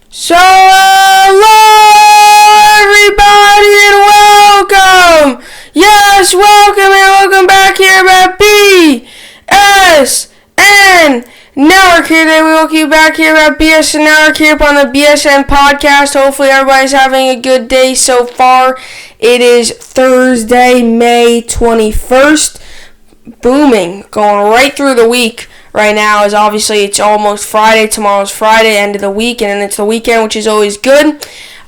So, hello everybody and welcome! Yes, welcome back here at BSN Network here. Today we welcome you back here at BSN Network here on the BSN podcast. Hopefully everybody's having a good day so far. It is Thursday, May 21st. Booming, going right through the week. Right now is obviously it's almost Friday. Tomorrow's Friday, end of the week, and then it's the weekend, which is always good.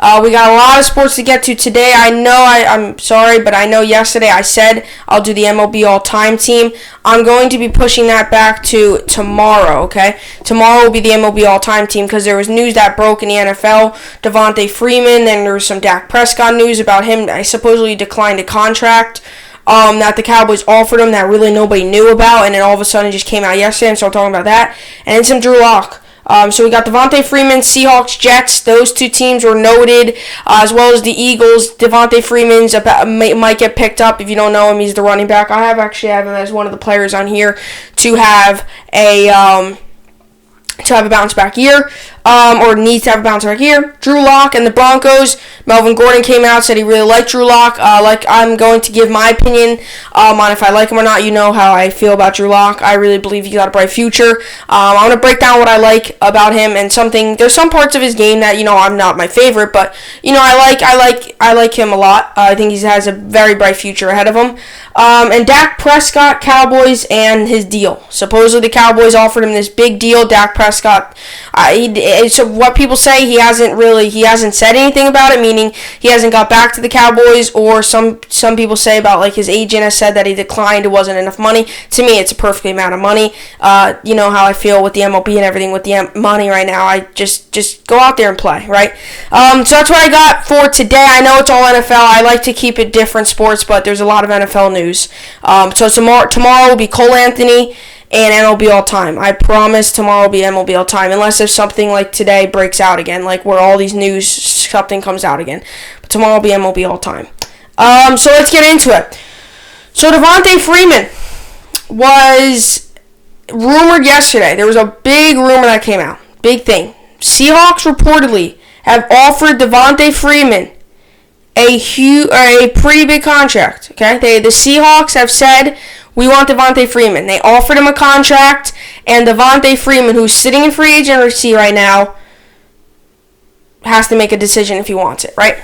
We got a lot of sports to get to today. I'm sorry, but I know yesterday I said I'll do the MLB All-Time Team. I'm going to be pushing that back to tomorrow, okay? Tomorrow will be the MLB All-Time Team because there was news that broke in the NFL. Devontae Freeman, then there was some Dak Prescott news about him. I supposedly declined a contract that the Cowboys offered him that really nobody knew about, and then all of a sudden it just came out yesterday, and so I'm talking about that. And then some Drew Lock. So we got Devontae Freeman, Seahawks, Jets. Those two teams were noted, as well as the Eagles. Devontae Freeman's might get picked up. If you don't know him, he's the running back. I have him as one of the players on here to have a bounce back year, or needs to have a bounce back year. Drew Lock and the Broncos. Melvin Gordon came out, said he really liked Drew Lock. I'm going to give my opinion on if I like him or not. You know how I feel about Drew Lock. I really believe he's got a bright future. I'm going to break down what I like about him and there's some parts of his game that, I'm not my favorite, but, I like him a lot. I think he has a very bright future ahead of him. And Dak Prescott, Cowboys, and his deal. Supposedly the Cowboys offered him this big deal. Dak Prescott, so what people say, he hasn't said anything about it, meaning he hasn't got back to the Cowboys, or some people say about, like, his agent has said that he declined, it wasn't enough money. To me, it's a perfect amount of money. You know how I feel with the MLB and everything with the money right now. I just go out there and play, right? So that's what I got for today. I know it's all NFL. I like to keep it different sports, but there's a lot of NFL news. So tomorrow will be Cole Anthony and MLB All-Time. I promise tomorrow will be MLB All-Time, unless if something like today breaks out again, like where all these news, something comes out again. But tomorrow will be MLB All-Time. So let's get into it. So Devontae Freeman was rumored yesterday. There was a big rumor that came out. Big thing. Seahawks reportedly have offered Devontae Freeman a pretty big contract. Okay, the Seahawks have said, we want Devontae Freeman. They offered him a contract, and Devontae Freeman, who's sitting in free agency right now, has to make a decision if he wants it, right?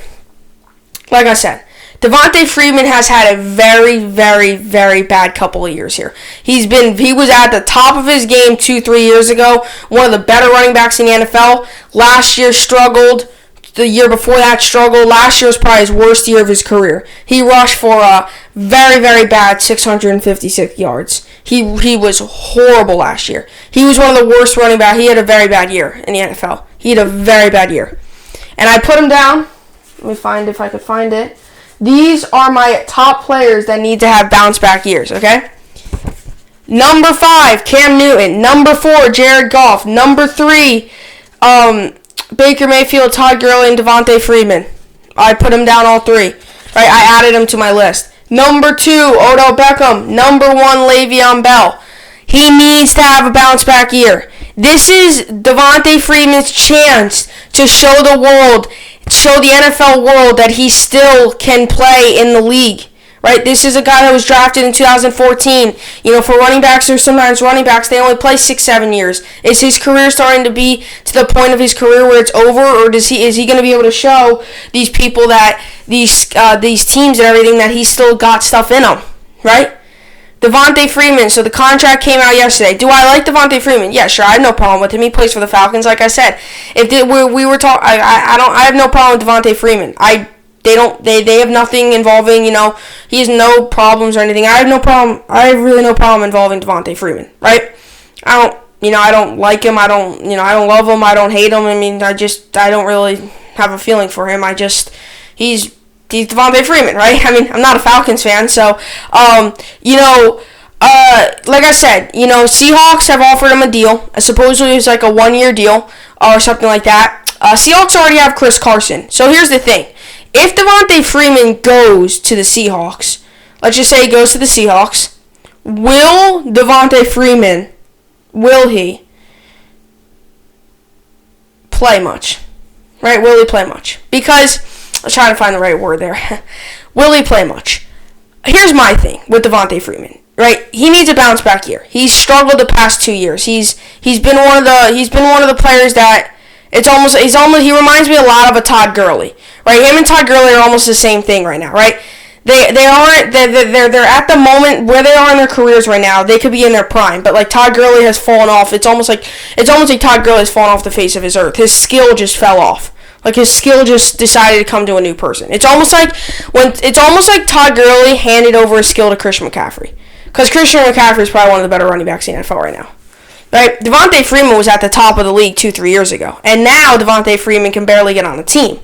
Like I said, Devontae Freeman has had a very, very, very bad couple of years here. He was at the top of his game 2-3 years ago, one of the better running backs in the NFL. Last year struggled. The year before that struggled. Last year was probably his worst year of his career. He rushed for a very, very bad 656 yards. He was horrible last year. He was one of the worst running backs. He had a very bad year in the NFL. He had a very bad year. And I put him down. Let me find if I could find it. These are my top players that need to have bounce back years, okay? Number 5, Cam Newton. Number 4, Jared Goff. Number 3, Baker Mayfield, Todd Gurley, and Devontae Freeman. I put them down all 3. Right, I added them to my list. Number 2, Odell Beckham. Number 1, Le'Veon Bell. He needs to have a bounce back year. This is Devontae Freeman's chance to show the world, show the NFL world that he still can play in the league. Right, this is a guy that was drafted in 2014. For running backs, there's sometimes running backs, they only play 6-7 years. Is his career starting to be to the point of his career where it's over, or is he going to be able to show these people that these teams and everything that he's still got stuff in him, right? Devontae Freeman. So the contract came out yesterday. Do I like Devontae Freeman? Yeah, sure. I have no problem with him. He plays for the Falcons, like I said. If we were talking, I have no problem with Devontae Freeman. They have nothing involving, he has no problems or anything. I have really no problem involving Devontae Freeman, right? I don't like him. I don't love him. I don't hate him. I mean, I don't really have a feeling for him. He's Devontae Freeman, right? I mean, I'm not a Falcons fan, so, like I said, Seahawks have offered him a deal. Supposedly it's like a 1-year deal or something like that. Seahawks already have Chris Carson. So here's the thing. If Devontae Freeman goes to the Seahawks, let's just say he goes to the Seahawks, will Devontae Freeman, will he play much? right? Will he play much? Because, I was trying to find the right word there. Will he play much? Here's my thing with Devontae Freeman, right? He needs a bounce back year. He's struggled the past 2 years. He's been one of the players that he reminds me a lot of a Todd Gurley, right? Him and Todd Gurley are almost the same thing right now, right? They're at the moment where they are in their careers right now. They could be in their prime, but like Todd Gurley has fallen off. It's almost like Todd Gurley has fallen off the face of his earth. His skill just fell off. Like his skill just decided to come to a new person. It's almost like Todd Gurley handed over his skill to Christian McCaffrey, because Christian McCaffrey is probably one of the better running backs in the NFL right now. Right? Devontae Freeman was at the top of the league 2-3 years ago, and now Devontae Freeman can barely get on the team.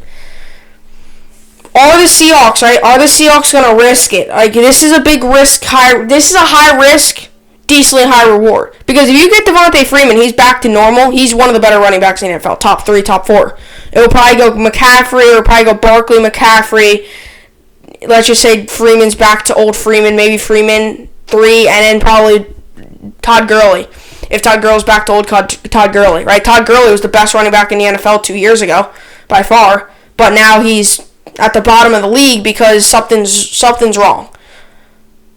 Are the Seahawks, right? Are the Seahawks going to risk it? Like, this is a big risk. This is a high risk, decently high reward. Because if you get Devontae Freeman, he's back to normal. He's one of the better running backs in the NFL. Top 3, top 4. It will probably go McCaffrey, or probably go Barkley, McCaffrey. Let's just say Freeman's back to old Freeman. Maybe Freeman 3, and then probably Todd Gurley. If Todd Gurley's back to old Todd Gurley, right? Todd Gurley was the best running back in the NFL 2 years ago, by far. But now he's at the bottom of the league because something's wrong.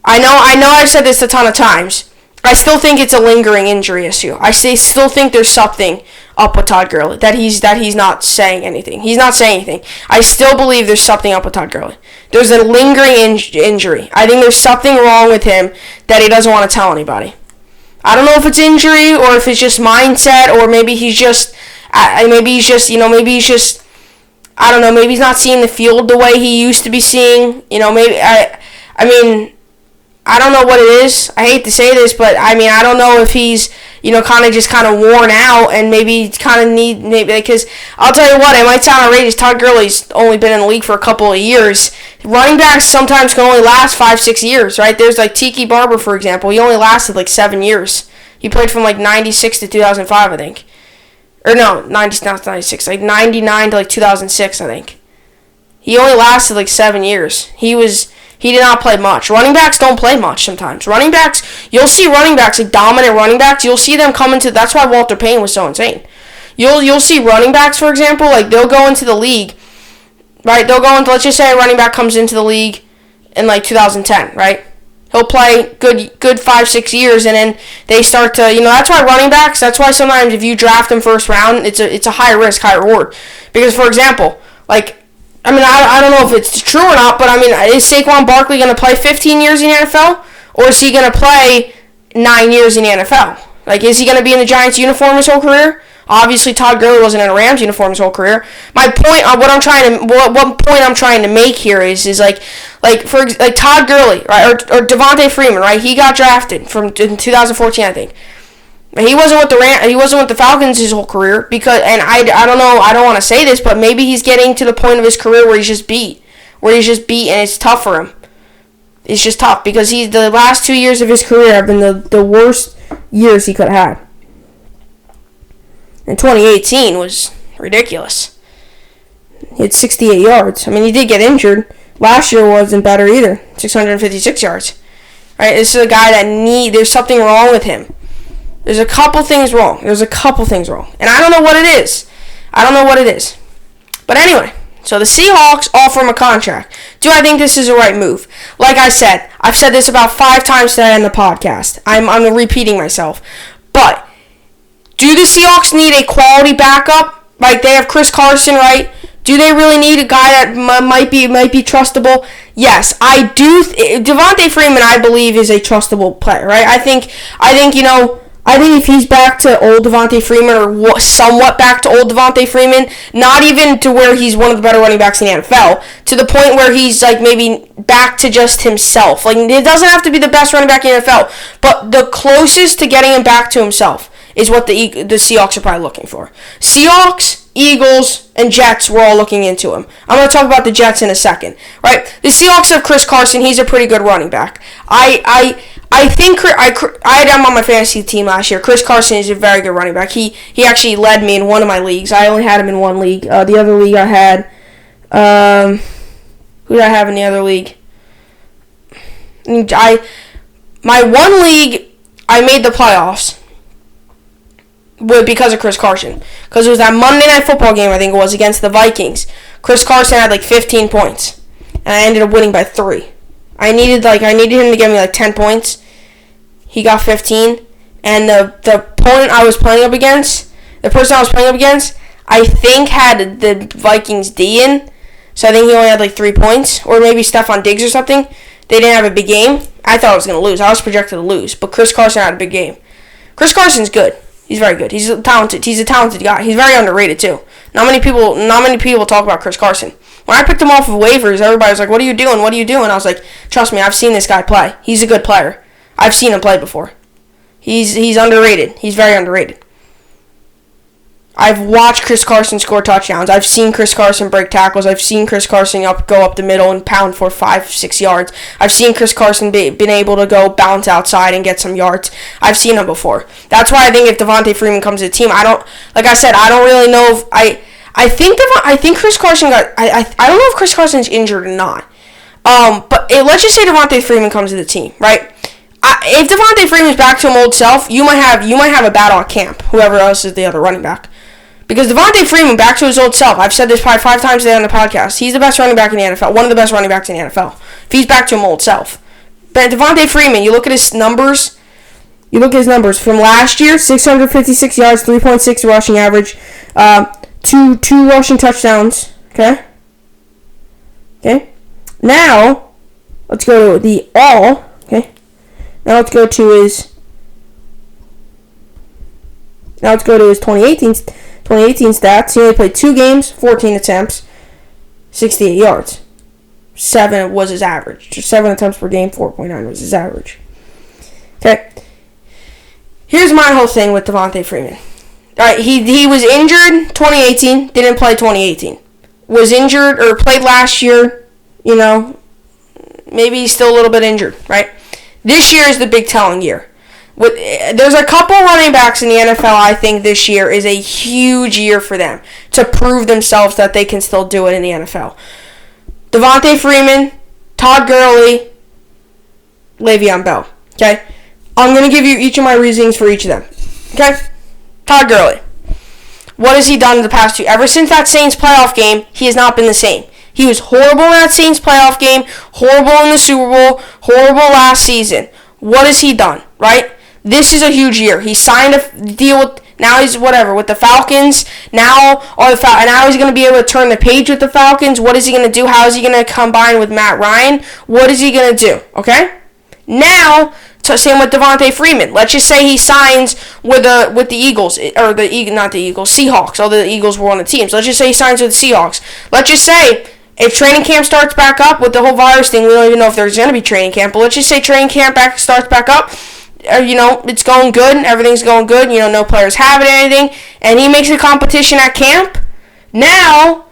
I know I've said this a ton of times. I still think it's a lingering injury issue. I still think there's something up with Todd Gurley, that he's not saying anything. He's not saying anything. I still believe there's something up with Todd Gurley. There's a lingering injury. I think there's something wrong with him that he doesn't want to tell anybody. I don't know if it's injury or if it's just mindset, or maybe he's just I don't know, maybe he's not seeing the field the way he used to be seeing. I don't know what it is. I hate to say this, but I don't know if he's, kind of worn out, and maybe because I'll tell you what, it might sound outrageous. Todd Gurley's only been in the league for a couple of years. Running backs sometimes can only last 5-6 years, right? There's like Tiki Barber, for example. He only lasted like 7 years. He played from like 96 to 2005, I think. Or no, 96, like 99 to like 2006, I think. He only lasted like 7 years. He did not play much. Running backs don't play much sometimes. You'll see running backs, like dominant running backs, you'll see them come into, that's why Walter Payton was so insane. You'll see running backs, for example, like they'll go into the league, right? Let's just say a running back comes into the league in like 2010, right? He'll play good 5-6 years, and then they start to, that's why sometimes if you draft them first round, it's a high risk, high reward. Because, for example, like, I don't know if it's true or not, but is Saquon Barkley going to play 15 years in the NFL, or is he going to play 9 years in the NFL? Like, is he going to be in the Giants uniform his whole career? Obviously, Todd Gurley wasn't in a Rams uniform his whole career. My point, what point I'm trying to make here is for Todd Gurley, right, or Devontae Freeman, right? He got drafted in 2014, I think. He wasn't with the Falcons his whole career and I don't know. I don't want to say this, but maybe he's getting to the point of his career where he's just beat, and it's tough for him. It's just tough because the last 2 years of his career have been the worst years he could have had. And 2018 was ridiculous. He had 68 yards. He did get injured. Last year wasn't better either. 656 yards. Right? This is a guy that there's something wrong with him. There's a couple things wrong. And I don't know what it is. But anyway, so the Seahawks offer him a contract. Do I think this is the right move? Like I said, I've said this about 5 times today on the podcast. I'm repeating myself. But do the Seahawks need a quality backup? Like, they have Chris Carson, right? Do they really need a guy that might be trustable? Yes, I do. Devontae Freeman, I believe, is a trustable player, right? I think if he's back to old Devontae Freeman, or somewhat back to old Devontae Freeman, not even to where he's one of the better running backs in the NFL, to the point where he's like maybe back to just himself. Like, it doesn't have to be the best running back in the NFL, but the closest to getting him back to himself is what the Seahawks are probably looking for. Seahawks, Eagles, and Jets were all looking into him. I'm going to talk about the Jets in a second, right? The Seahawks have Chris Carson. He's a pretty good running back. I think I had him on my fantasy team last year. Chris Carson is a very good running back. He actually led me in one of my leagues. I only had him in one league. The other league I had, who did I have in the other league? My one league, I made the playoffs. because of Chris Carson. Because it was that Monday Night Football game, I think it was, against the Vikings. Chris Carson had like 15 points. And I ended up winning by 3. I needed him to give me like 10 points. He got 15. And the opponent I was playing up against, the person I was playing up against, I think had the Vikings D in. So I think he only had like 3 points. Or maybe Stephon Diggs or something. They didn't have a big game. I thought I was going to lose. I was projected to lose. But Chris Carson had a big game. Chris Carson's good. He's very good. He's a talented guy. He's very underrated too. Not many people talk about Chris Carson. When I picked him off of waivers, everybody was like, "What are you doing? What are you doing?" I was like, "Trust me, I've seen this guy play. He's a good player. I've seen him play before. He's underrated. He's very underrated." I've watched Chris Carson score touchdowns. I've seen Chris Carson break tackles. I've seen Chris Carson go up the middle and pound for 5-6 yards. I've seen Chris Carson been able to go bounce outside and get some yards. I've seen him before. That's why I think if Devontae Freeman comes to the team, I don't really know if I think Chris Carson I don't know if Chris Carson's injured or not. But let's just say Devontae Freeman comes to the team, right? If Devontae Freeman's back to his old self, you might have a battle at camp. Whoever else is the other running back. Because Devontae Freeman, back to his old self, I've said this probably 5 times today on the podcast, he's the best running back in the NFL, one of the best running backs in the NFL. If he's back to his old self. But Devontae Freeman, you look at his numbers from last year, 656 yards, 3.6 rushing average, two rushing touchdowns, okay? Now, let's go to the all, okay? Now let's go to his 2018 stats. He only played 2 games, 14 attempts, 68 yards. 7 was his average. Just 7 attempts per game, 4.9 was his average. Okay. Here's my whole thing with Devontae Freeman. Alright, he was injured 2018, didn't play 2018. Was injured or played last year, maybe he's still a little bit injured, right? This year is the big telling year. There's a couple running backs in the NFL I think this year is a huge year for them to prove themselves that they can still do it in the NFL. Devontae Freeman, Todd Gurley, Le'Veon Bell. Okay? I'm going to give you each of my reasonings for each of them. Okay? Todd Gurley. What has he done in the past 2? Ever since that Saints playoff game, he has not been the same. He was horrible in that Saints playoff game, horrible in the Super Bowl, horrible last season. What has he done, right? This is a huge year. He signed a deal with, now he's with the Falcons. Now he's going to be able to turn the page with the Falcons. What is he going to do? How is he going to combine with Matt Ryan? What is he going to do? Okay? Now, same with Devontae Freeman. Let's just say he signs with the Eagles, or not the Eagles, Seahawks. Although the Eagles were on the team. So let's just say he signs with the Seahawks. Let's just say if training camp starts back up with the whole virus thing, we don't even know if there's going to be training camp. But let's just say training camp starts back up. It's going good, everything's going good, no players have it or anything, and he makes a competition at camp. Now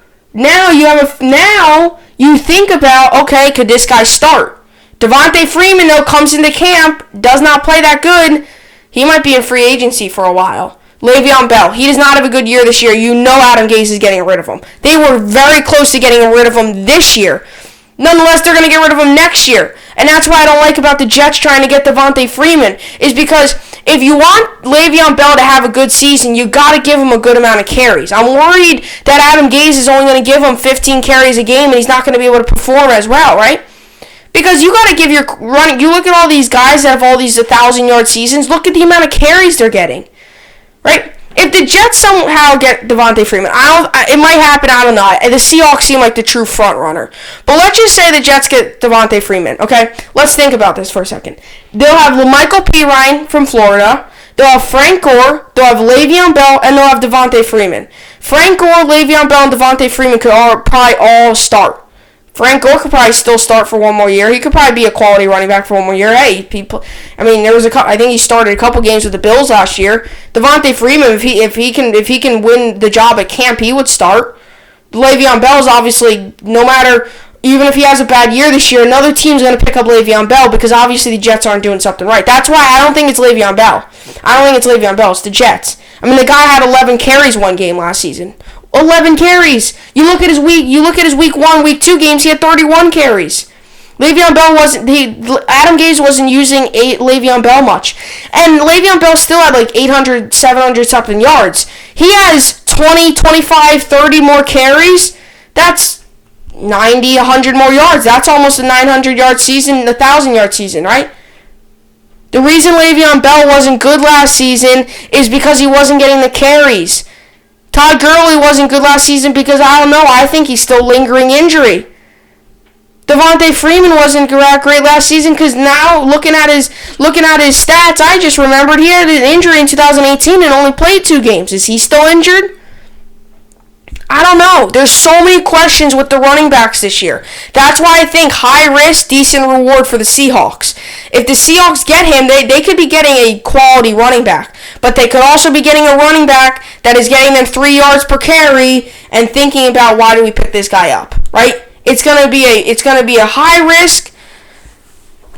you think about, okay, could this guy start? Devontae Freeman, though, comes into camp, does not play that good. He might be in free agency for a while. Le'Veon Bell, he does not have a good year this year. Adam Gase is getting rid of him. They were very close to getting rid of him this year. Nonetheless, they're going to get rid of him next year. And that's what I don't like about the Jets trying to get Devontae Freeman, is because if you want Le'Veon Bell to have a good season, you got to give him a good amount of carries. I'm worried that Adam Gase is only going to give him 15 carries a game and he's not going to be able to perform as well, right? Because you got to give you look at all these guys that have all these 1,000-yard seasons, look at the amount of carries they're getting, right? If the Jets somehow get Devontae Freeman, it might happen, I don't know. The Seahawks seem like the true front runner. But let's just say the Jets get Devontae Freeman, okay? Let's think about this for a second. They'll have Michael Pirine from Florida. They'll have Frank Gore. They'll have Le'Veon Bell. And they'll have Devontae Freeman. Frank Gore, Le'Veon Bell, and Devontae Freeman could probably all start. Frank Gore could probably still start for one more year. He could probably be a quality running back for one more year. Hey, people. I mean, I think he started a couple games with the Bills last year. Devontae Freeman, if he can win the job at camp, he would start. Le'Veon Bell is obviously, no matter, even if he has a bad year this year, another team's going to pick up Le'Veon Bell because obviously the Jets aren't doing something right. That's why I don't think it's Le'Veon Bell. It's the Jets. I mean, the guy had 11 carries one game last season. 11 carries. You look at his week 1, week 2 games, he had 31 carries. Le'Veon Bell Adam Gase wasn't using Le'Veon Bell much. And Le'Veon Bell still had like 800, 700 something yards. He has 20, 25, 30 more carries. That's 90, 100 more yards. That's almost a 900-yard season, a 1,000-yard season, right? The reason Le'Veon Bell wasn't good last season is because he wasn't getting the carries. Todd Gurley wasn't good last season because, I don't know, I think he's still lingering injury. Devontae Freeman wasn't great last season because now, looking at his stats, I just remembered he had an injury in 2018 and only played 2 games. Is he still injured? I don't know. There's so many questions with the running backs this year. That's why I think high risk, decent reward for the Seahawks. If the Seahawks get him, they could be getting a quality running back. But they could also be getting a running back that is getting them 3 yards per carry and thinking about, why do we pick this guy up, right? It's gonna be a high risk,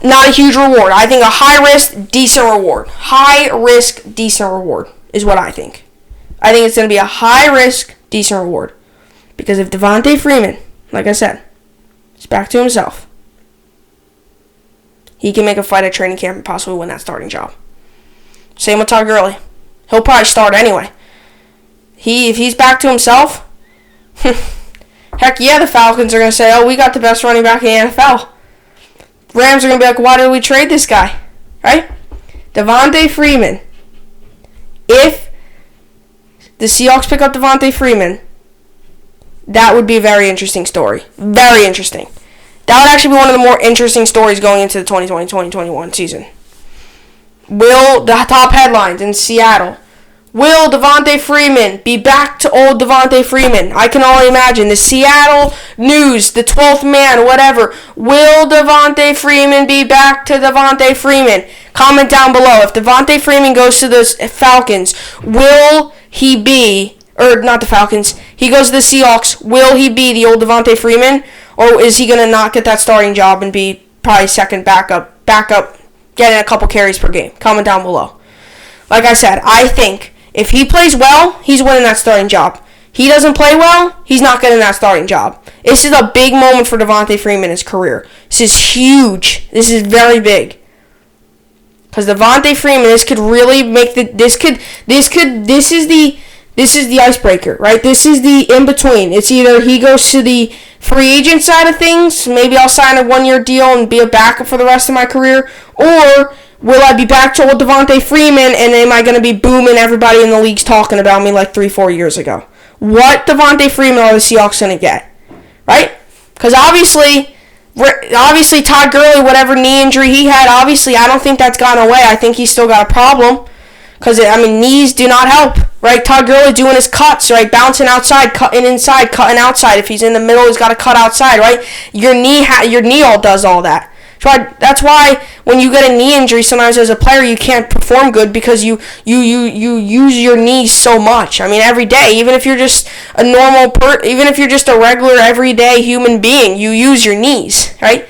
not a huge reward. I think a high risk, decent reward. High risk, decent reward is what I think. I think it's gonna be a high risk, decent reward. Because if Devontae Freeman, like I said, is back to himself, he can make a fight at training camp and possibly win that starting job. Same with Todd Gurley. He'll probably start anyway. If he's back to himself, heck yeah, the Falcons are going to say, oh, we got the best running back in the NFL. Rams are going to be like, why did we trade this guy? Right? Devontae Freeman. If the Seahawks pick up Devontae Freeman, that would be a very interesting story. Very interesting. That would actually be one of the more interesting stories going into the 2020-2021 season. Will the top headlines in Seattle? Will Devontae Freeman be back to old Devontae Freeman? I can only imagine. The Seattle News, the 12th man, whatever. Will Devontae Freeman be back to Devontae Freeman? Comment down below. If Devontae Freeman goes to the Falcons, will he be, or not the Falcons, he goes to the Seahawks, will he be the old Devontae Freeman? Or is he going to not get that starting job and be probably second backup, getting a couple carries per game? Comment down below. Like I said, I think if he plays well, he's winning that starting job. He doesn't play well, he's not getting that starting job. This is a big moment for Devontae Freeman in his career. This is huge. This is very big. Because Devontae Freeman, this could really make this is the icebreaker, right? This is the in-between. It's either he goes to the free agent side of things, maybe I'll sign a 1-year deal and be a backup for the rest of my career, or will I be back to old Devontae Freeman and am I going to be booming everybody in the league's talking about me like 3-4 years ago? What Devontae Freeman are the Seahawks going to get, right? Because obviously Todd Gurley, whatever knee injury he had, obviously I don't think that's gone away. I think he's still got a problem. Because, knees do not help, right? Todd Gurley doing his cuts, right? Bouncing outside, cutting inside, cutting outside. If he's in the middle, he's got to cut outside, right? Your knee all does all that. So that's why when you get a knee injury, sometimes as a player, you can't perform good because you use your knees so much. Every day, even if you're just even if you're just a regular, everyday human being, you use your knees, right?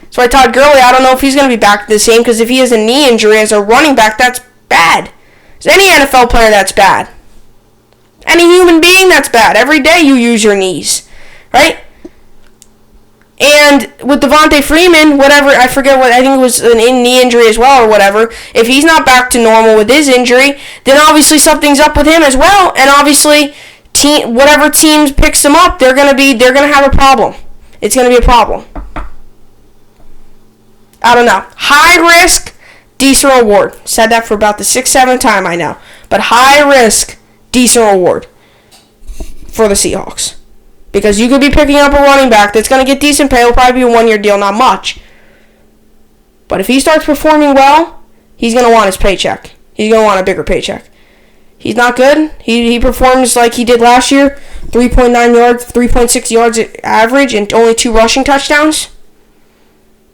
So why Todd Gurley, I don't know if he's going to be back to the same because if he has a knee injury as a running back, that's bad. Any NFL player, that's bad. Any human being, that's bad. Every day you use your knees, right? And with Devontae Freeman, whatever, I forget what, I think it was an knee injury as well or whatever. If he's not back to normal with his injury, then obviously something's up with him as well. And obviously, whatever team picks him up, they're gonna have a problem. It's gonna be a problem. I don't know. High risk, decent reward. Said that for about the 6th, 7th time, I know. But high risk, decent reward for the Seahawks. Because you could be picking up a running back that's going to get decent pay. It'll probably be a 1-year deal, not much. But if he starts performing well, he's going to want his paycheck. He's going to want a bigger paycheck. He's not good. He performs like he did last year. 3.9 yards, 3.6 yards average, and only 2 rushing touchdowns.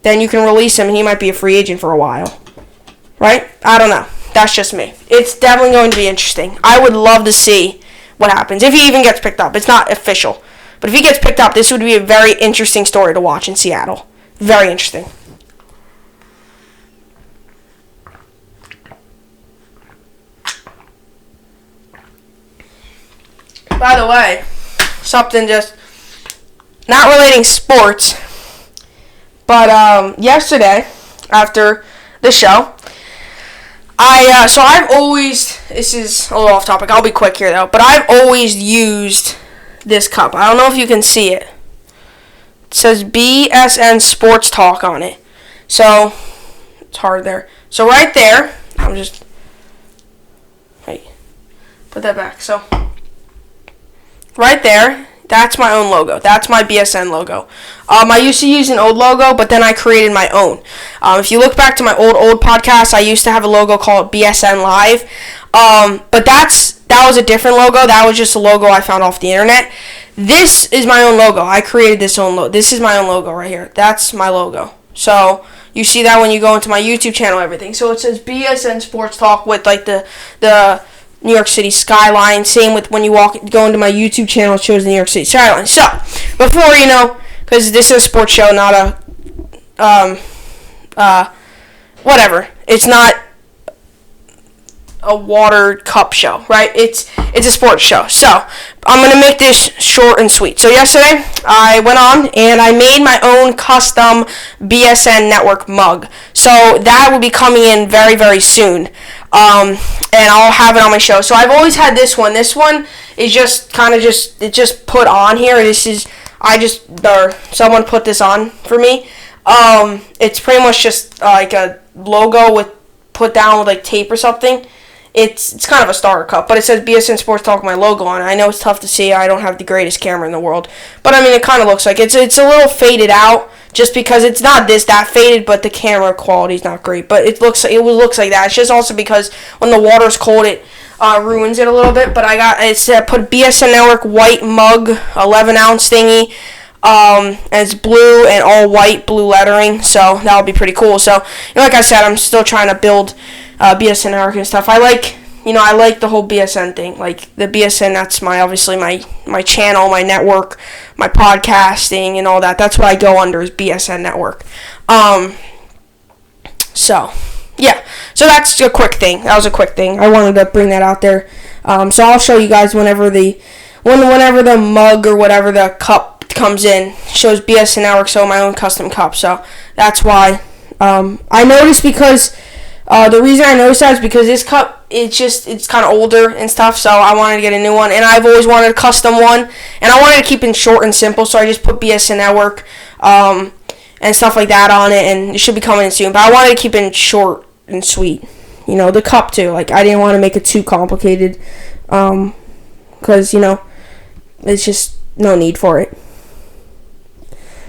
Then you can release him, and he might be a free agent for a while. Right? I don't know. That's just me. It's definitely going to be interesting. I would love to see what happens. If he even gets picked up. It's not official. But if he gets picked up, this would be a very interesting story to watch in Seattle. Very interesting. By the way, something just not relating sports, But yesterday, after the show, I've always, this is a little off topic, I'll be quick here though, but I've always used this cup. I don't know if you can see it. It says BSN Sports Talk on it. So, it's hard there. So right there, put that back. So, right there, that's my own logo. That's my BSN logo. I used to use an old logo, but then I created my own. If you look back to my old podcast, I used to have a logo called BSN Live. But that was a different logo. That was just a logo I found off the internet. This is my own logo. I created this own logo. This is my own logo right here. That's my logo. So you see that when you go into my YouTube channel, everything. So it says BSN Sports Talk with like the New York City skyline. Same with when you go into my YouTube channel, it shows the New York City skyline. So before you know, because this is a sports show, not a whatever. It's not a water cup show, right? It's a sports show. So I'm gonna make this short and sweet. So yesterday I went on and I made my own custom BSN Network mug. So that will be coming in very, very soon. And I'll have it on my show. So I've always had this one. This one is just it's just put on here. Someone put this on for me. It's pretty much just like a logo put down with like tape or something. It's kind of a starter cup, but it says BSN Sports Talk, my logo on it. I know it's tough to see. I don't have the greatest camera in the world, but I mean it kind of looks like it's a little faded out, just because it's not that faded, but the camera quality is not great. But it looks like that. It's just also because when the water's cold, it ruins it a little bit. But it's put BSN Network white mug, 11-ounce thingy. And it's blue and all white, blue lettering, so that'll be pretty cool. So, like I said, I'm still trying to build BSN Network and stuff. I like the whole BSN thing. Like the BSN, that's obviously my channel, my network, my podcasting and all that. That's what I go under is BSN Network. So yeah. So that's a quick thing. That was a quick thing. I wanted to bring that out there. So I'll show you guys whenever the mug or whatever the cup comes in, shows BSN Network, so my own custom cup. So that's why I noticed, because the reason I noticed that is because this cup, it's kind of older and stuff, so I wanted to get a new one, and I've always wanted a custom one, and I wanted to keep it short and simple, so I just put BSN Network and stuff like that on it, and it should be coming in soon. But I wanted to keep it short and sweet, the cup too. Like I didn't want to make it too complicated, because it's just no need for it.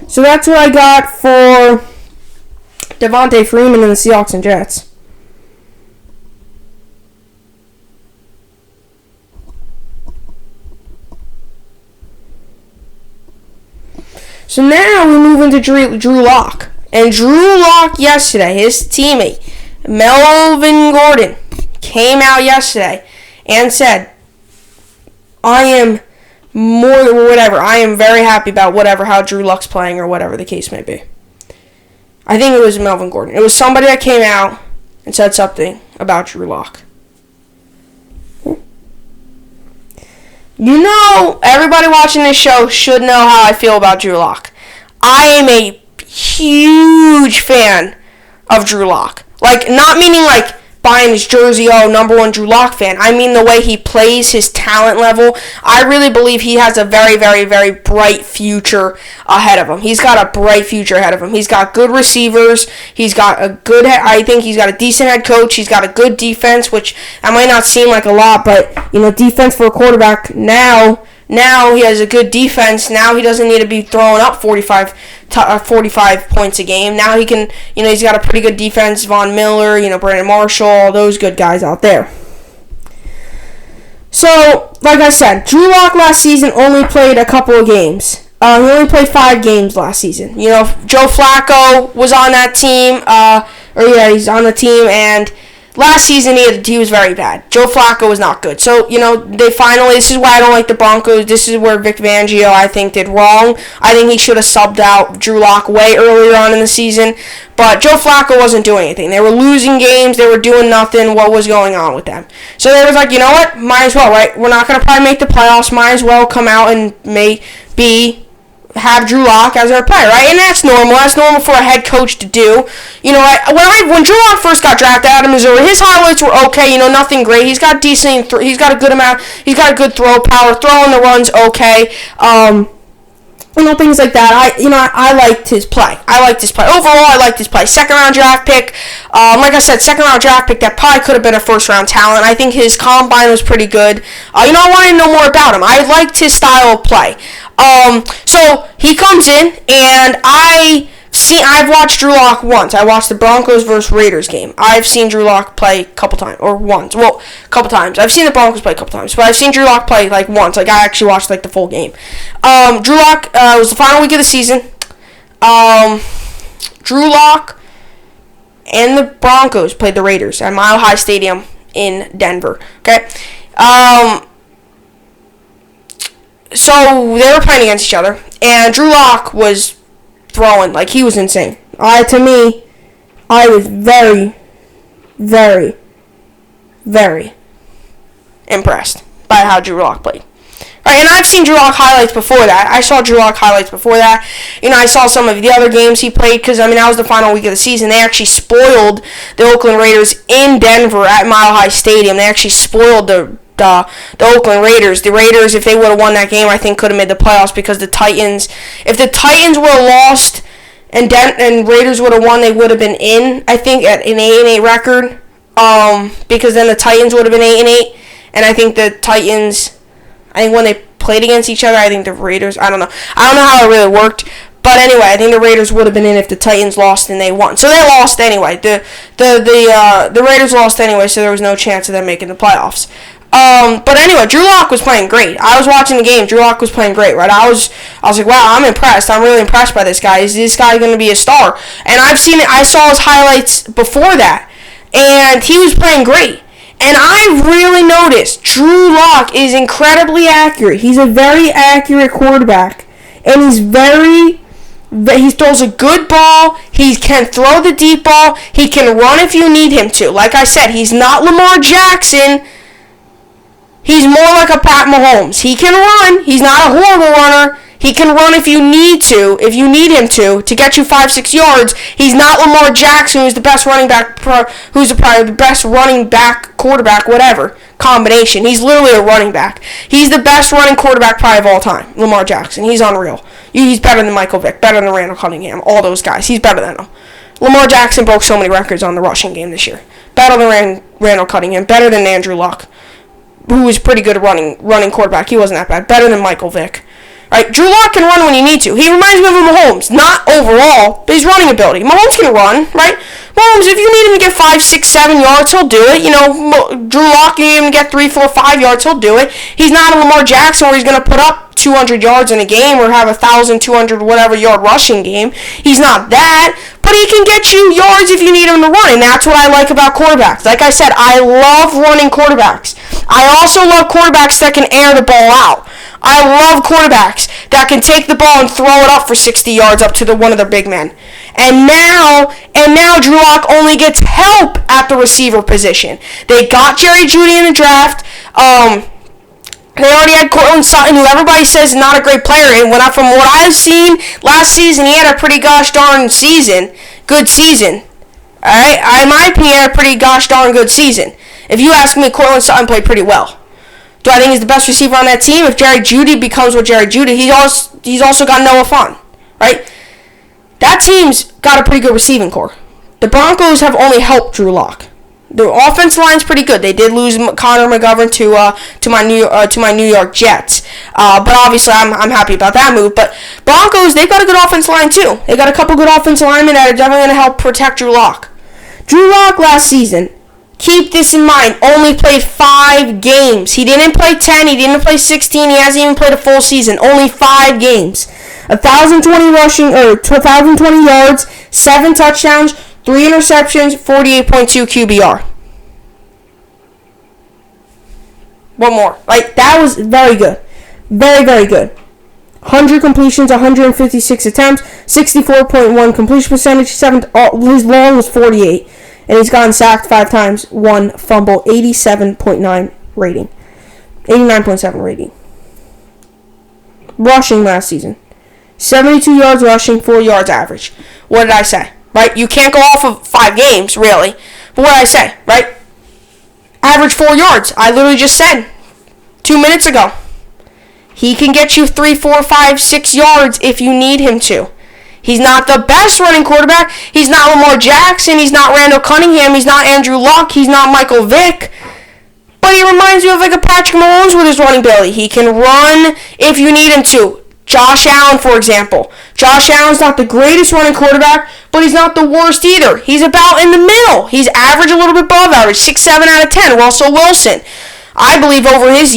So that's what I got for Devontae Freeman and the Seahawks and Jets. So now we move into Drew Lock. And Drew Lock yesterday, his teammate, Melvin Gordon, came out yesterday and said, I am very happy about how Drew Lock's playing, or whatever the case may be. I think it was Melvin Gordon. It was somebody that came out and said something about Drew Lock. Everybody watching this show should know how I feel about Drew Lock. I am a huge fan of Drew Lock. Like, not meaning like buying his jersey, number one Drew Lock fan. I mean the way he plays, his talent level. I really believe he has a very, very, very bright future ahead of him. He's got a bright future ahead of him. He's got good receivers. I think he's got a decent head coach. He's got a good defense, which I might not seem like a lot, but, defense for a quarterback now he has a good defense. Now he doesn't need to be throwing up 45 points a game. Now he can, he's got a pretty good defense. Von Miller, Brandon Marshall, all those good guys out there. So, like I said, Drew Lock last season only played a couple of games. He only played 5 games last season. Joe Flacco was on that team. He's on the team, and last season he was very bad. Joe Flacco was not good. So, this is why I don't like the Broncos. This is where Vic Fangio, I think, did wrong. I think he should have subbed out Drew Lock way earlier on in the season. But Joe Flacco wasn't doing anything. They were losing games. They were doing nothing. What was going on with them? So they was like, you know what? Might as well, right? We're not going to probably make the playoffs. Might as well come out and be have Drew Lock as our player, right? And that's normal. That's normal for a head coach to do. When Drew Lock first got drafted out of Missouri, his highlights were okay. Nothing great. He's got decent. He's got a good amount. He's got a good throw power. Throwing the runs okay. Things like that. I liked his play. Overall, I liked his play. Second round draft pick. Like I said, second round draft pick that probably could have been a first round talent. I think his combine was pretty good. I wanted to know more about him. I liked his style of play. So he comes in, and I've watched Drew Lock once. I watched the Broncos versus Raiders game. I've seen Drew Lock play a couple times, or once. Well, a couple times. I've seen the Broncos play a couple times, but I've seen Drew Lock play once. I actually watched the full game. Drew Lock was the final week of the season. Drew Lock and the Broncos played the Raiders at Mile High Stadium in Denver. Okay. So they were playing against each other, and Drew Lock was throwing he was insane. To me, I was very, very, very impressed by how Drew Lock played. Right, and I've seen Drew Lock highlights before that. I saw some of the other games he played because, that was the final week of the season. They actually spoiled the Oakland Raiders in Denver at Mile High Stadium. They actually spoiled the Oakland Raiders. The Raiders, if they would have won that game, I think could have made the playoffs because if the Titans would have lost and Raiders would have won, they would have been in, I think, at an 8-8 record. Because then the Titans would have been 8-8, and I think the Titans, when they played against each other, I think the Raiders, I don't know how it really worked. But anyway, I think the Raiders would have been in if the Titans lost and they won. So they lost anyway. The Raiders lost anyway, so there was no chance of them making the playoffs. But anyway, Drew Lock was playing great. I was watching the game. Drew Lock was playing great, right? I was like, wow, I'm impressed. I'm really impressed by this guy. Is this guy going to be a star? And I saw his highlights before that, and he was playing great. And I really noticed Drew Lock is incredibly accurate. He's a very accurate quarterback, and he throws a good ball. He can throw the deep ball. He can run if you need him to. Like I said, he's not Lamar Jackson. He's more like a Pat Mahomes. He can run. He's not a horrible runner. He can run if you need him to get you 5-6 yards. He's not Lamar Jackson, who's the best running back, probably the best running back, quarterback, whatever combination. He's literally a running back. He's the best running quarterback probably of all time, Lamar Jackson. He's unreal. He's better than Michael Vick, better than Randall Cunningham, all those guys. He's better than them. Lamar Jackson broke so many records on the rushing game this year. Better than Randall Cunningham, better than Andrew Luck, who was pretty good at running quarterback. He wasn't that bad. Better than Michael Vick. Right? Drew Lock can run when you need to. He reminds me of Mahomes. Not overall, but his running ability. Mahomes can run, right? Mahomes, if you need him to get 5, 6, 7 yards, he'll do it. Drew Lock, you need him to get 3, 4, 5 yards, he'll do it. He's not a Lamar Jackson where he's going to put up 200 yards in a game or have 1,200 whatever yard rushing game. He's not that, but he can get you yards if you need him to run, and that's what I like about quarterbacks. Like I said, I love running quarterbacks. I also love quarterbacks that can air the ball out. I love quarterbacks that can take the ball and throw it up for 60 yards up to one of their big men. And now Drew Lock only gets help at the receiver position. They got Jerry Jeudy in the draft. They already had Cortland Sutton, who everybody says is not a great player. And from what I've seen last season, he had a pretty gosh darn season. Good season. Alright? In my opinion, he had a pretty gosh darn good season. If you ask me, Cortland Sutton played pretty well. Do I think he's the best receiver on that team? If Jerry Jeudy becomes what Jerry Jeudy, he's also got Noah Fant, right? That team's got a pretty good receiving core. The Broncos have only helped Drew Lock. The offensive line's pretty good. They did lose Connor McGovern to my New York Jets, but obviously I'm happy about that move. But Broncos, they've got a good offensive line too. They got a couple good offensive linemen that are definitely going to help protect Drew Lock. Drew Lock last season, keep this in mind, only played 5 games. He didn't play 10. He didn't play 16. He hasn't even played a full season. Only 5 games. 1,020 yards, 7 touchdowns, 3 interceptions, 48.2 QBR. What more? That was very good. Very, very good. 100 completions, 156 attempts, 64.1 completion percentage, his long was 48. And he's gotten sacked 5 times, 1 fumble, 87.9 rating. 89.7 rating. Rushing last season. 72 yards rushing, 4 yards average. What did I say? Right? You can't go off of 5 games, really. But what did I say? Right? Average 4 yards. I literally just said 2 minutes ago. He can get you 3, 4, 5, 6 yards if you need him to. He's not the best running quarterback. He's not Lamar Jackson. He's not Randall Cunningham. He's not Andrew Luck. He's not Michael Vick. But he reminds me of like a Patrick Mahomes with his running ability. He can run if you need him to. Josh Allen, for example. Josh Allen's not the greatest running quarterback, but he's not the worst either. He's about in the middle. He's average, a little bit above average, 6, 7 out of 10. Russell Wilson. I believe over his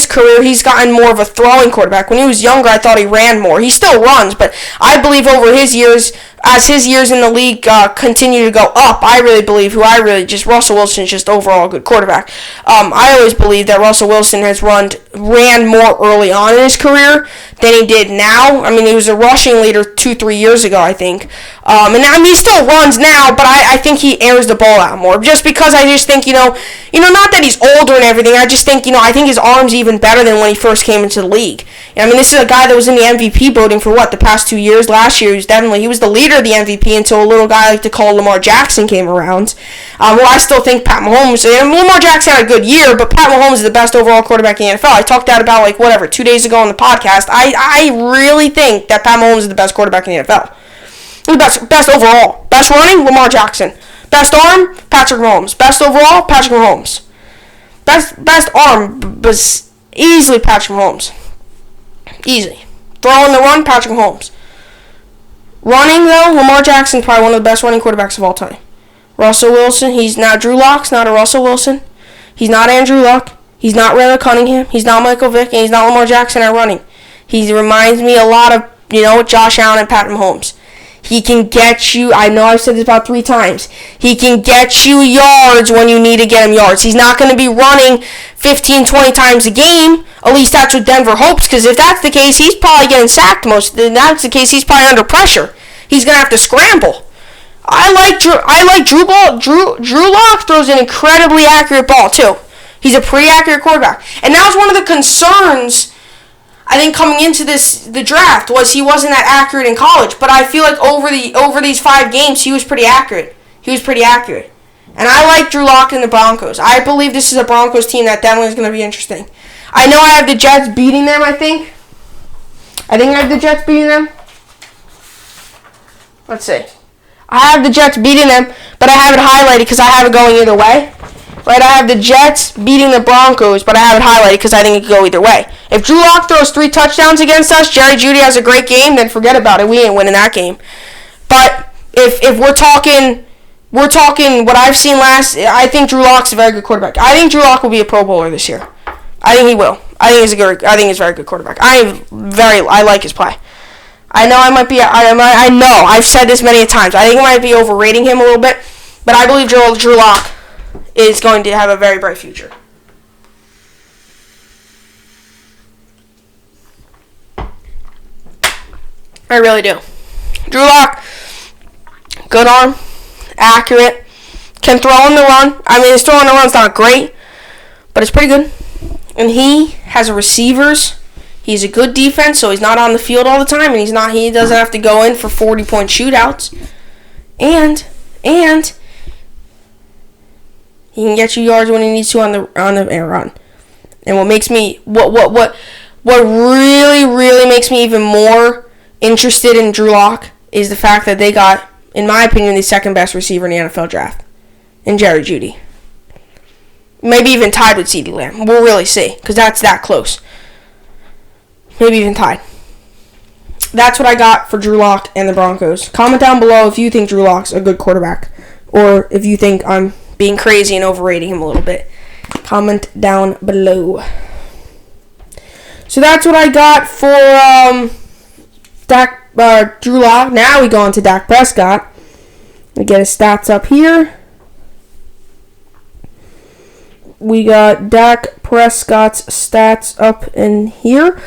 career, he's gotten more of a throwing quarterback. When he was younger, I thought he ran more. He still runs, but I believe over his years, as his years in the league continue to go up, Russell Wilson is just overall a good quarterback. I always believe that Russell Wilson has ran more early on in his career than he did now. I mean, he was a rushing leader 2-3 years ago, I think. And I mean, he still runs now, but I think he airs the ball out more. Just because I just think, not that he's older and everything, I just think, I think his arm's even better than when he first came into the league. I mean, this is a guy that was in the MVP voting for the past 2 years. Last year, he was the leader of the MVP until a little guy I like to call Lamar Jackson came around. I still think Pat Mahomes, Lamar Jackson had a good year, but Pat Mahomes is the best overall quarterback in the NFL. I talked that about 2 days ago on the podcast. I really think that Pat Mahomes is the best quarterback in the NFL. The best overall. Best running, Lamar Jackson. Best arm, Patrick Mahomes. Best overall, Patrick Mahomes. Best arm was easily Patrick Mahomes. Easy. Throwing the run, Patrick Mahomes. Running, though, Lamar Jackson's probably one of the best running quarterbacks of all time. Russell Wilson, he's not Drew Lock's not a Russell Wilson. He's not Andrew Luck. He's not Randall Cunningham. He's not Michael Vick. And he's not Lamar Jackson at running. He reminds me a lot of, Josh Allen and Pat Mahomes. He can get you, I know I've said this about 3 times, he can get you yards when you need to get him yards. He's not going to be running 15, 20 times a game. At least that's what Denver hopes, because if that's the case, he's probably getting sacked most. If that's the case, he's probably under pressure. He's going to have to scramble. I like Drew Lock throws an incredibly accurate ball, too. He's a pretty accurate quarterback. And that was one of the concerns, I think, coming into the draft, was he wasn't that accurate in college. But I feel like over these 5 games, he was pretty accurate. And I like Drew Lock and the Broncos. I believe this is a Broncos team that definitely is going to be interesting. I know I have the Jets beating them, I think. I have the Jets beating them. Let's see. I have the Jets beating them, but I have it highlighted because I have it going either way. Right, I have the Jets beating the Broncos, but I have it highlighted because I think it could go either way. If Drew Lock throws 3 touchdowns against us, Jerry Jeudy has a great game, then forget about it. We ain't winning that game. But if we're talking what I've seen last, I think Drew Lock's a very good quarterback. I think Drew Lock will be a Pro Bowler this year. I think he will. I think he's a very good quarterback. I like his play. I know I've said this many times. I think I might be overrating him a little bit, but I believe Drew Lock is going to have a very bright future. I really do. Drew Lock, good arm, accurate, can throw in the run. I mean, his throw in the run's not great, but it's pretty good. And he has receivers. He's a good defense, so he's not on the field all the time, and he doesn't have to go in for 40-point shootouts. And he can get you yards when he needs to on the air run. And what really makes me even more interested in Drew Lock is the fact that they got, in my opinion, the second best receiver in the NFL draft, in Jerry Jeudy. Maybe even tied with CeeDee Lamb. We'll really see, because that's that close. Maybe even tied. That's what I got for Drew Lock and the Broncos. Comment down below if you think Drew Lock's a good quarterback, or if you think I'm being crazy and overrating him a little bit. Comment down below. So that's what I got for Drew Lock. Now we go on to Dak Prescott. We get his stats up here. We got Dak Prescott's stats up in here.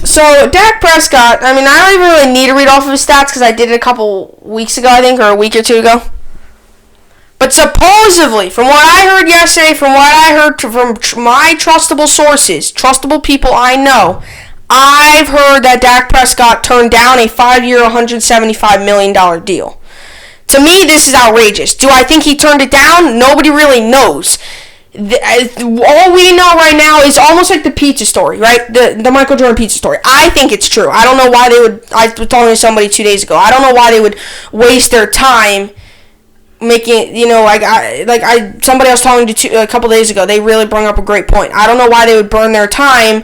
So Dak Prescott, I mean, I don't even really need to read off of his stats because I did it a couple weeks ago, I think, or a week or 2 ago. But supposedly, from what I heard yesterday, from what I heard from my trustable sources, trustable people I know, I've heard that Dak Prescott turned down a 5-year, $175 million deal. To me, this is outrageous. Do I think he turned it down? Nobody really knows. All we know right now is almost like the pizza story, right? The Michael Jordan pizza story. I think it's true. I don't know why they would. I was talking to somebody 2 days ago. I don't know why they would waste their time making, somebody I was talking to a couple days ago. They really brought up a great point. I don't know why they would burn their time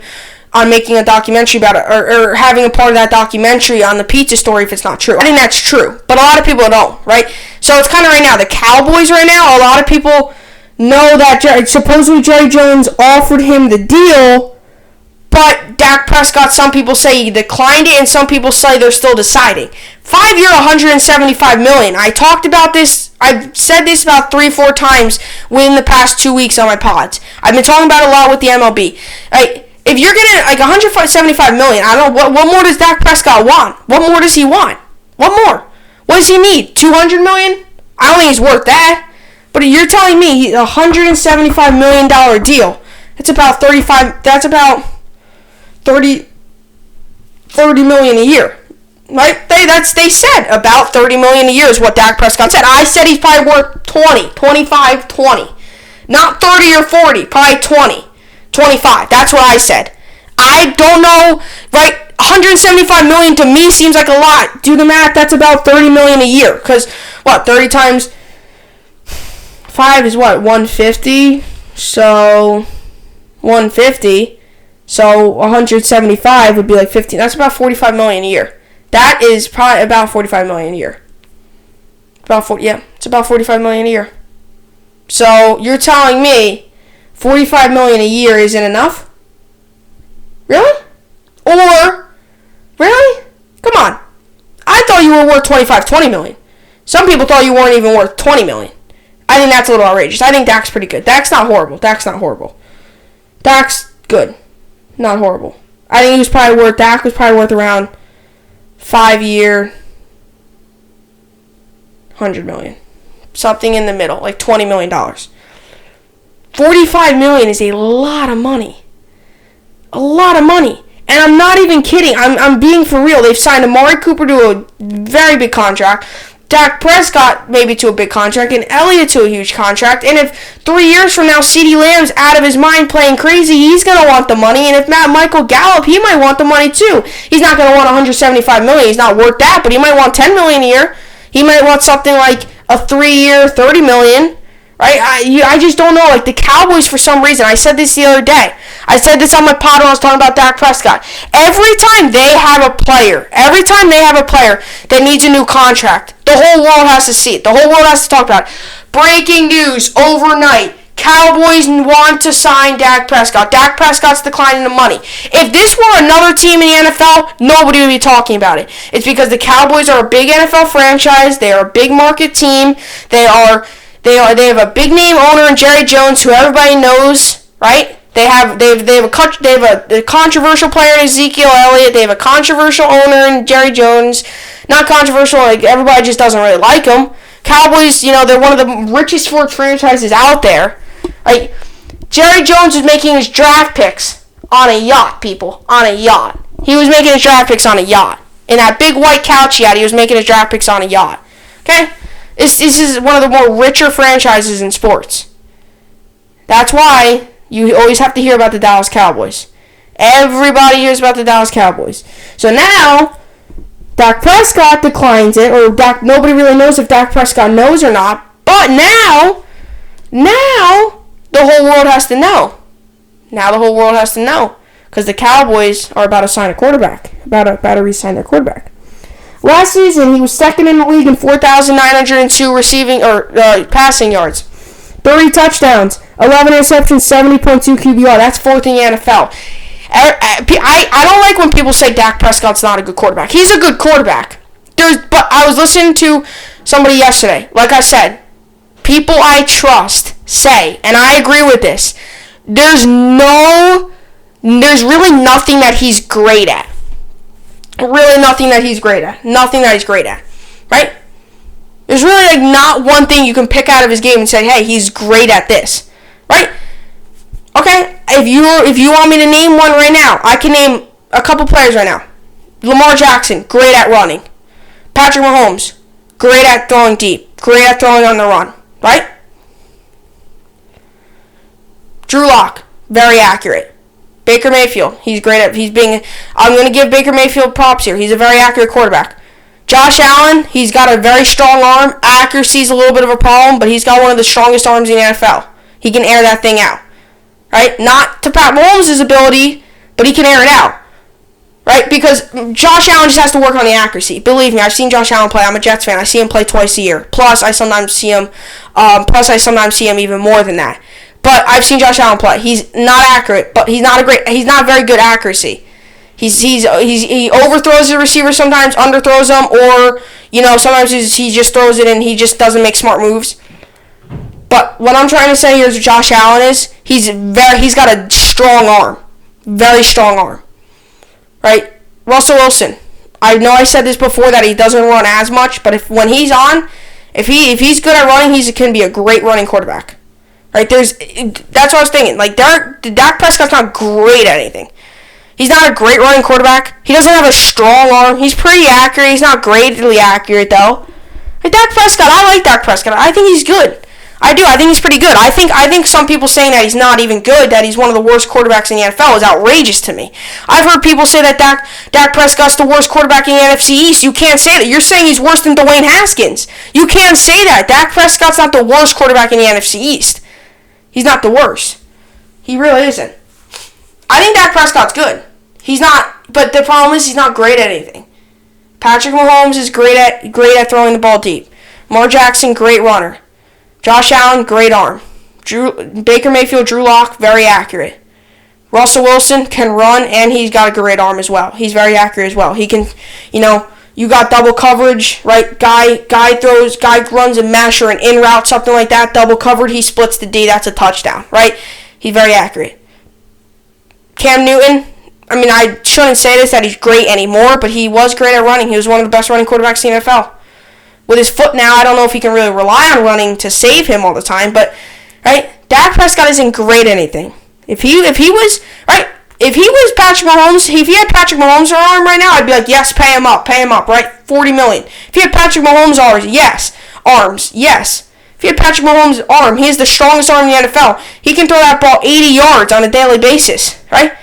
on making a documentary about it, or having a part of that documentary on the pizza story if it's not true. I think that's true, but a lot of people don't, right? So it's kind of right now, the Cowboys right now, a lot of people know that supposedly Jerry Jones offered him the deal, but Dak Prescott, some people say he declined it, and some people say they're still deciding. 5-year, $175 million. I talked about this. I've said this about 3-4 times within the past 2 weeks on my pods. I've been talking about it a lot with the MLB. If you're getting $175 million, I don't know, what more does Dak Prescott want? What more does he want? What more? What does he need? $200 million? I don't think he's worth that. But you're telling me a $175 million deal. That's about $30 million a year. Right? They said about $30 million a year is what Dak Prescott said. I said he's probably worth 25, 20. Not 30 or 40, probably 20, 25. That's what I said. I don't know, right? $175 million to me seems like a lot. Do the math, that's about $30 million a year. Because, 30 times 5 is 150. So, 150. So, 175 would be like 15. That's about $45 million a year. That is probably about $45 million a year. It's about $45 million a year. So, you're telling me $45 million a year isn't enough? Really? Or, really? Come on. I thought you were worth $20 million. Some people thought you weren't even worth $20 million. I think that's a little outrageous. I think Dak's pretty good. Dak's not horrible. Dak's good. Not horrible. I think Dak was probably worth around 5-year, $100 million. Something in the middle, like $20 million. $45 million is a lot of money. A lot of money. And I'm not even kidding. I'm being for real. They've signed Amari Cooper to a very big contract. Dak Prescott maybe to a big contract, and Elliott to a huge contract. And if 3 years from now CeeDee Lamb's out of his mind playing crazy, he's going to want the money. And if Michael Gallup, he might want the money too. He's not going to want $175 million. He's not worth that, but he might want $10 million a year. He might want something like a 3-year, $30 million. Right? I just don't know. Like the Cowboys, for some reason, I said this the other day. I said this on my pod when I was talking about Dak Prescott. Every time they have a player that needs a new contract, the whole world has to see it. The whole world has to talk about it. Breaking news overnight. Cowboys want to sign Dak Prescott. Dak Prescott's declining the money. If this were another team in the NFL, nobody would be talking about it. It's because the Cowboys are a big NFL franchise. They are a big market team. They have a big name owner in Jerry Jones, who everybody knows, right? They have a controversial player in Ezekiel Elliott. They have a controversial owner in Jerry Jones. Not controversial, like everybody just doesn't really like him. Cowboys, they're one of the richest sports franchises out there. Like Jerry Jones was making his draft picks on a yacht, people, on a yacht. He was making his draft picks on a yacht. In that big white couch he had, he was making his draft picks on a yacht. Okay? This is one of the more richer franchises in sports. That's why you always have to hear about the Dallas Cowboys. Everybody hears about the Dallas Cowboys. So now, Dak Prescott declines it, or nobody really knows if Dak Prescott knows or not. But now, the whole world has to know. Now the whole world has to know. Because the Cowboys are about to sign a quarterback. About to re-sign their quarterback. Last season, he was second in the league in 4,902 receiving or passing yards, 30 touchdowns, 11 interceptions, 70.2 QBR. That's fourth in the NFL. I don't like when people say Dak Prescott's not a good quarterback. He's a good quarterback. But I was listening to somebody yesterday. Like I said, people I trust say, and I agree with this, there's really nothing that he's great at. Really nothing that he's great at. Nothing that he's great at. Right? There's really not one thing you can pick out of his game and say, hey, he's great at this. Right? Okay? If you want me to name one right now, I can name a couple players right now. Lamar Jackson, great at running. Patrick Mahomes, great at throwing deep. Great at throwing on the run. Right? Drew Lock, very accurate. Baker Mayfield, I'm going to give Baker Mayfield props here. He's a very accurate quarterback. Josh Allen, he's got a very strong arm. Accuracy is a little bit of a problem, but he's got one of the strongest arms in the NFL. He can air that thing out. Right? Not to Pat Mahomes' ability, but he can air it out. Right? Because Josh Allen just has to work on the accuracy. Believe me, I've seen Josh Allen play. I'm a Jets fan. I see him play twice a year. Plus, I sometimes see him even more than that. But I've seen Josh Allen play. He's not accurate, but he's not very good accuracy. He overthrows the receiver sometimes, underthrows them, or sometimes he just throws it and he just doesn't make smart moves. But what I'm trying to say here is Josh Allen is he's got a strong arm, very strong arm. Right? Russell Wilson. I know I said this before that he doesn't run as much, but when he's on, if he's good at running, he can be a great running quarterback. Right? That's what I was thinking. Like Dak Prescott's not great at anything. He's not a great running quarterback. He doesn't have a strong arm. He's pretty accurate. He's not greatly accurate though. Like Dak Prescott, I like Dak Prescott. I think he's good. I do. I think he's pretty good. I think some people saying that he's not even good, that he's one of the worst quarterbacks in the NFL is outrageous to me. I've heard people say that Dak Prescott's the worst quarterback in the NFC East. You can't say that. You're saying he's worse than Dwayne Haskins. You can't say that. Dak Prescott's not the worst quarterback in the NFC East. He's not the worst. He really isn't. I think Dak Prescott's good. He's not, but the problem is he's not great at anything. Patrick Mahomes is great at throwing the ball deep. Lamar Jackson, great runner. Josh Allen, great arm. Baker Mayfield, Drew Lock, very accurate. Russell Wilson can run, and he's got a great arm as well. He's very accurate as well. He can, you got double coverage, right? Guy runs a mesh or an in route, something like that, double covered. He splits the D. That's a touchdown, right? He's very accurate. Cam Newton, I shouldn't say this that he's great anymore, but he was great at running. He was one of the best running quarterbacks in the NFL. With his foot now, I don't know if he can really rely on running to save him all the time, but right, Dak Prescott isn't great at anything. If he was Patrick Mahomes, if he had Patrick Mahomes' arm right now, I'd be like, yes, pay him up, right? $40 million. If he had Patrick Mahomes' arms, yes. If he had Patrick Mahomes' arm, he has the strongest arm in the NFL. He can throw that ball 80 yards on a daily basis, right?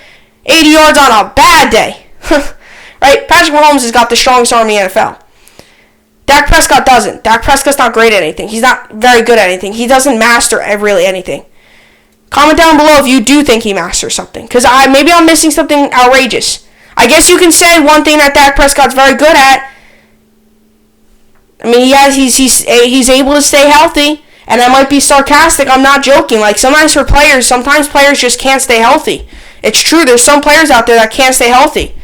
80 yards on a bad day, right? Patrick Mahomes has got the strongest arm in the NFL. Dak Prescott doesn't. Dak Prescott's not great at anything. He's not very good at anything. He doesn't master really anything. Comment down below if you do think he masters something, because maybe I'm missing something outrageous. I guess you can say one thing that Dak Prescott's very good at. He's able to stay healthy, and I might be sarcastic. I'm not joking. Like sometimes players just can't stay healthy. It's true. There's some players out there that can't stay healthy.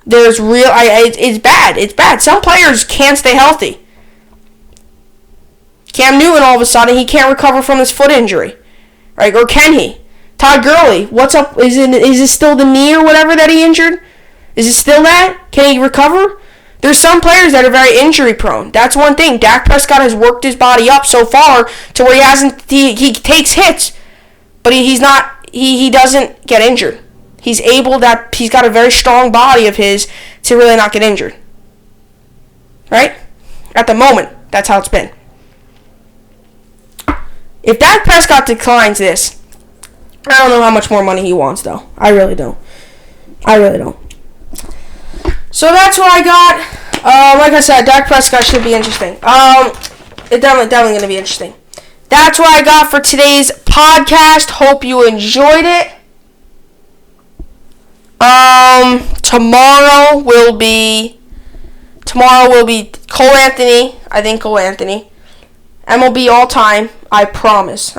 It's bad. It's bad. Some players can't stay healthy. Cam Newton, all of a sudden, he can't recover from his foot injury. Right? Or can he? Todd Gurley, what's up? Is it still the knee or whatever that he injured? Is it still that? Can he recover? There's some players that are very injury prone. That's one thing. Dak Prescott has worked his body up so far to where he takes hits, but he doesn't get injured. He's got a very strong body of his to really not get injured. Right? At the moment, that's how it's been. If Dak Prescott declines this, I don't know how much more money he wants, though. I really don't. So that's what I got. Like I said, Dak Prescott should be interesting. It's definitely going to be interesting. That's what I got for today's podcast. Hope you enjoyed it. Tomorrow will be Cole Anthony. I think Cole Anthony. MLB all time. I promise.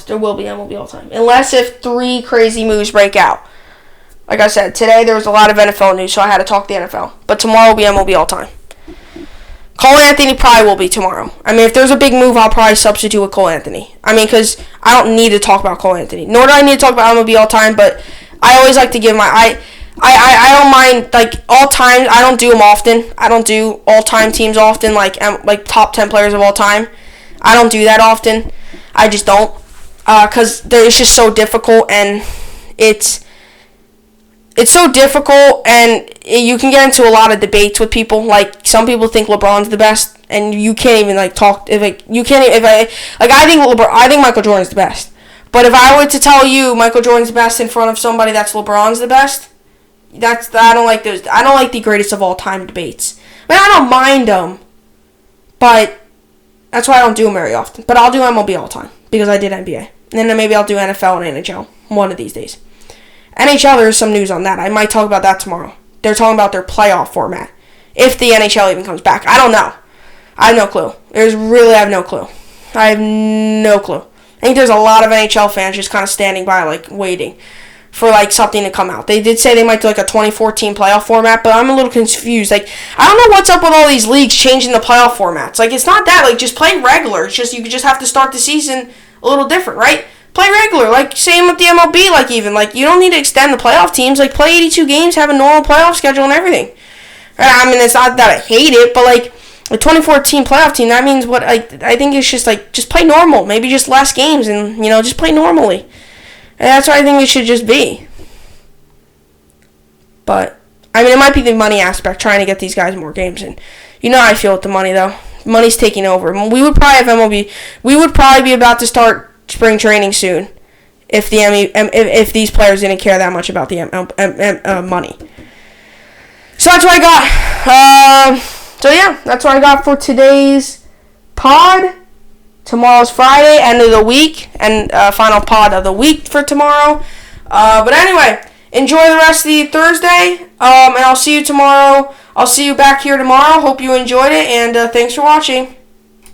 There will be MLB all time. Unless if 3 crazy moves break out. Like I said, today there was a lot of NFL news, so I had to talk the NFL. But tomorrow will be MLB all time. Cole Anthony probably will be tomorrow. If there's a big move, I'll probably substitute with Cole Anthony. Because I don't need to talk about Cole Anthony. Nor do I need to talk about MLB all time, but I always like to give my... I don't mind, like, all time. I don't do them often. I don't do all-time teams often, like top 10 players of all time. I don't do that often. I just don't. Because it's just so difficult, and it's... it's so difficult, and you can get into a lot of debates with people. Like, some people think LeBron's the best, and you can't even talk. I think Michael Jordan's the best. But if I were to tell you Michael Jordan's the best in front of somebody that's LeBron's the best, I don't like those. I don't like the greatest of all time debates. I mean, I don't mind them, but that's why I don't do them very often. But I'll do MLB all the time because I did NBA, and then maybe I'll do NFL and NHL one of these days. NHL, there's some news on that. I might talk about that tomorrow. They're talking about their playoff format. If the NHL even comes back. I don't know. I have no clue. I have no clue. I have no clue. I think there's a lot of NHL fans just kind of standing by, waiting for, something to come out. They did say they might do, a 2014 playoff format, but I'm a little confused. I don't know what's up with all these leagues changing the playoff formats. It's not that. Just play regular. It's just you just have to start the season a little different, right? Play regular, same with the MLB, you don't need to extend the playoff teams, play 82 games, have a normal playoff schedule and everything. I mean, it's not that I hate it, but, the 2014 playoff team, that means what, I think it's just play normal, maybe just less games, and, just play normally. And that's what I think it should just be. But, I mean, it might be the money aspect, trying to get these guys more games, and you know how I feel with the money, though. Money's taking over. We would probably have MLB, we would probably be about to start spring training soon if if these players didn't care that much about the money. So that's what I got. That's what I got for today's pod. Tomorrow's Friday, end of the week, and final pod of the week for tomorrow. But anyway, enjoy the rest of the Thursday, and I'll see you tomorrow. I'll see you back here tomorrow. Hope you enjoyed it, and thanks for watching.